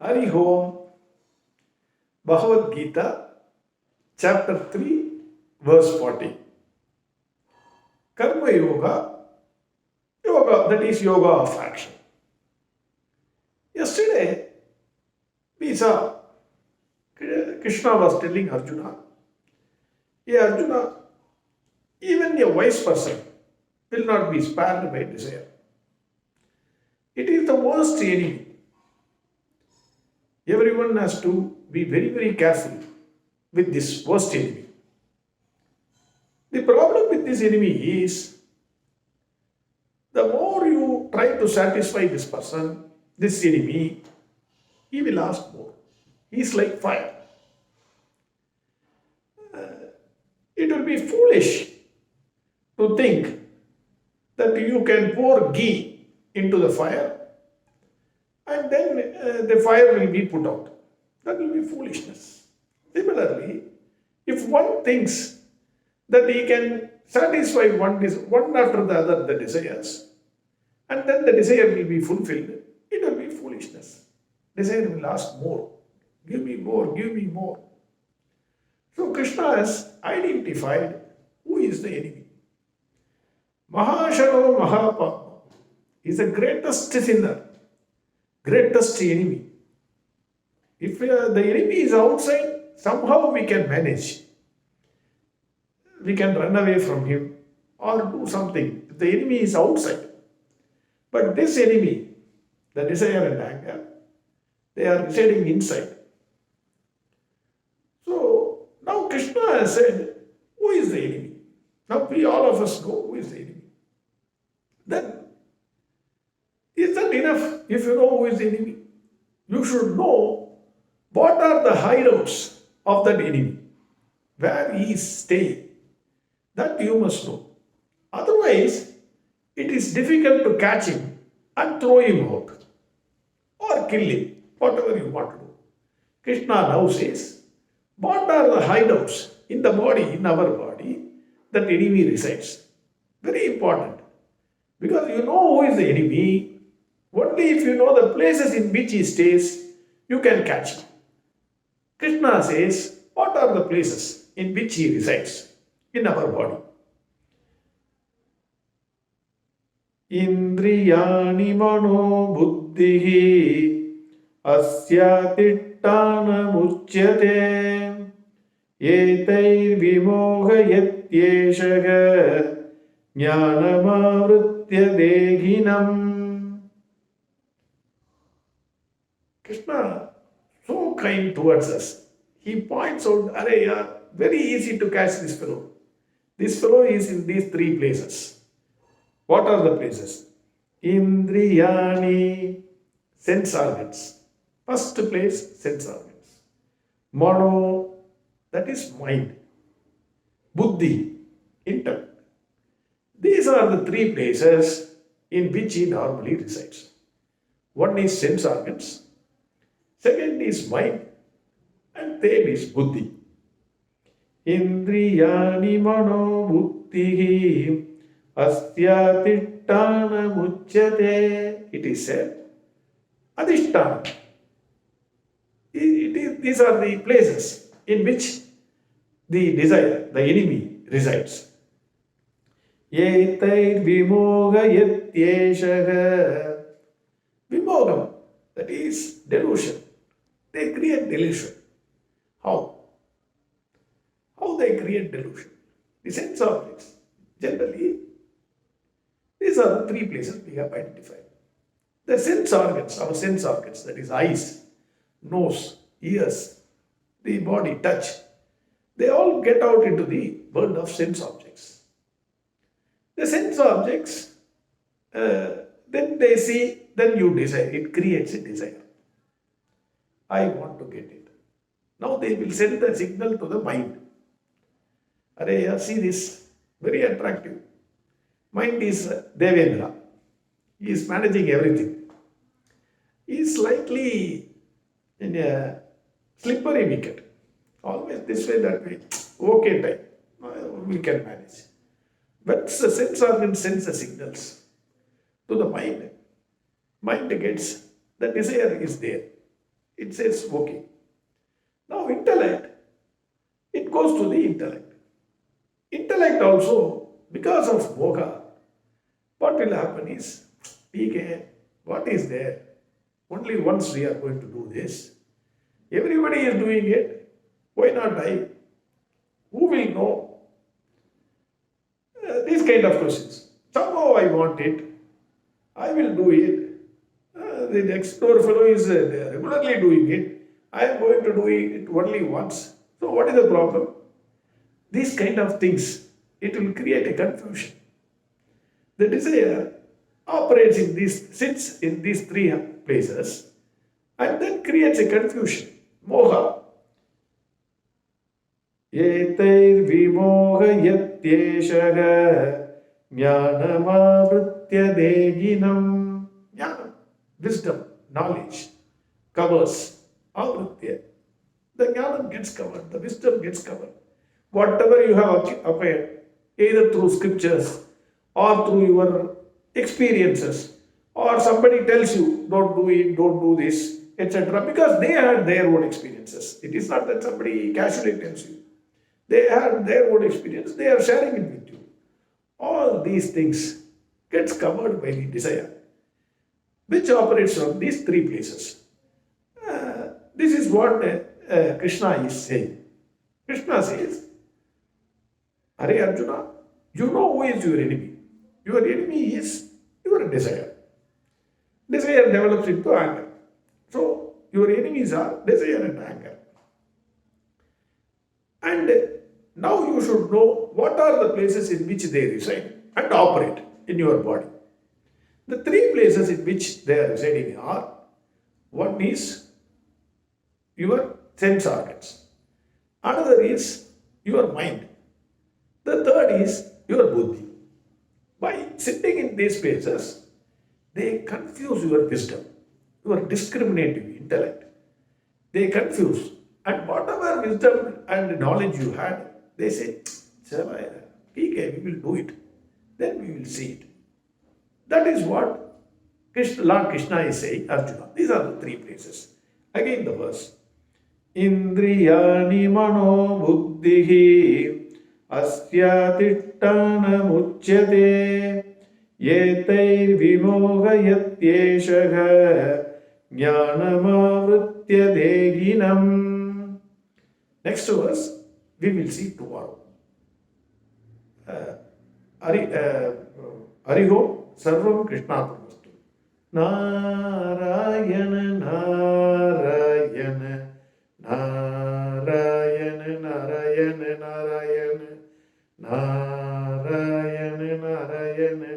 Hari Om, Bhagavad Gita, Chapter 3, Verse 40. Karma Yoga, that is yoga of action. Yesterday, we saw Krishna was telling Arjuna, hey Arjuna, even a wise person will not be spared by desire. It is the worst enemy. Everyone has to be very, very careful with this worst enemy. The problem with this enemy is the more you try to satisfy this person, this enemy, he will ask more. He is like fire. It will be foolish to think that you can pour ghee into the fire and then the fire will be put out. That will be foolishness. Similarly, if one thinks that he can satisfy one after the other the desires, and then the desire will be fulfilled, it will be foolishness. Desire will ask more. Give me more, give me more. So Krishna has identified who is the enemy. Mahashano Mahapapa is the greatest sinner, greatest enemy. If the enemy is outside, somehow we can manage. We can run away from him or do something. If the enemy is outside. But this enemy, the desire and anger, they are residing inside. So now Krishna has said, who is the enemy? Now we all of us know who is the enemy. Then, is that enough if you know who is the enemy? You should know what are the hideouts of that enemy, where he is staying. That you must know. Otherwise, it is difficult to catch him and throw him out or kill him, whatever you want to do. Krishna now says, what are the hideouts in the body, in our body, that enemy resides? Very important. Because you know who is the enemy, only if you know the places in which he stays, you can catch him. Krishna says, what are the places in which he resides in our body? Indriyani mano buddhihi asya tittana muchyate etair vimohayatyeshaga jnanamavritya dehinam. Krishna, so kind towards us. He points out, very easy to catch this fellow. This fellow is in these three places. What are the places? Indriyani, sense organs. First place, sense organs. Mano, that is mind. Buddhi, intellect. These are the three places in which he normally resides. One is sense organs, second is mind, and third is buddhi. Indriyani mano buddhihi asya tittana muchyate. It is said, adhisthana. These are the places in which the desire, the enemy, resides. Etair vimohayatyeshaga. Vimogam, that is delusion. They create delusion. How? How they create delusion? The sense objects. Generally, these are the three places we have identified. The sense organs, our sense organs, that is eyes, nose, ears, the body, touch, they all get out into the world of sense objects. The sense objects, then they see, then you desire, it creates a desire. I want to get it. Now they will send the signal to the mind. See this, very attractive. Mind is Devendra. He is managing everything. He is slightly in a slippery wicket. Always this way, that way. Okay time. We can manage. But the sense organ sends the signals to the mind. Mind gets the desire is there. it says okay. Now intellect, it goes to the intellect. Intellect also, because of moha, what will happen is, okay, what is there? Only once we are going to do this. Everybody is doing it. Why not I? Who will know? These kind of questions. Somehow I want it. I will do it. The next door fellow is regularly doing it. I am going to do it only once. So what is the problem? These kind of things, it will create a confusion. The desire operates in these, sits in these three places and then creates a confusion. Moha. Etair jnanamavritya deginam. Jnanam, wisdom, knowledge, covers avritya. The jnanam gets covered, the wisdom gets covered. Whatever you have acquired, either through scriptures or through your experiences, or somebody tells you, don't do it, don't do this, etc., because they had their own experiences. It is not that somebody casually tells you. They had their own experience, they are sharing it with you. All these things gets covered by the desire, which operates from these three places. This is what Krishna is saying. Krishna says, Are Arjuna, you know who is your enemy. Your enemy is your desire. Desire develops into anger. So, your enemies are desire and anger. And now you should know what are the places in which they reside and operate in your body. The three places in which they are residing are, one is your sense organs, another is your mind, the third is your buddhi. By sitting in these places, they confuse your wisdom, your discriminative intellect. They confuse, and whatever wisdom and knowledge you had, they say, we will do it. Then we will see it. That is what Lord Krishna is saying, Arjuna. These are the three places. Again the verse. Indriyani mano buddhihi asyatittana muchyate yetair vimohayatyeshaha jnanamavritya deginam. Next verse we will see tomorrow. Hariho Sarvam Krishnarpanastu. Narayana Narayana Narayana Narayana Narayana Narayana Narayana Narayana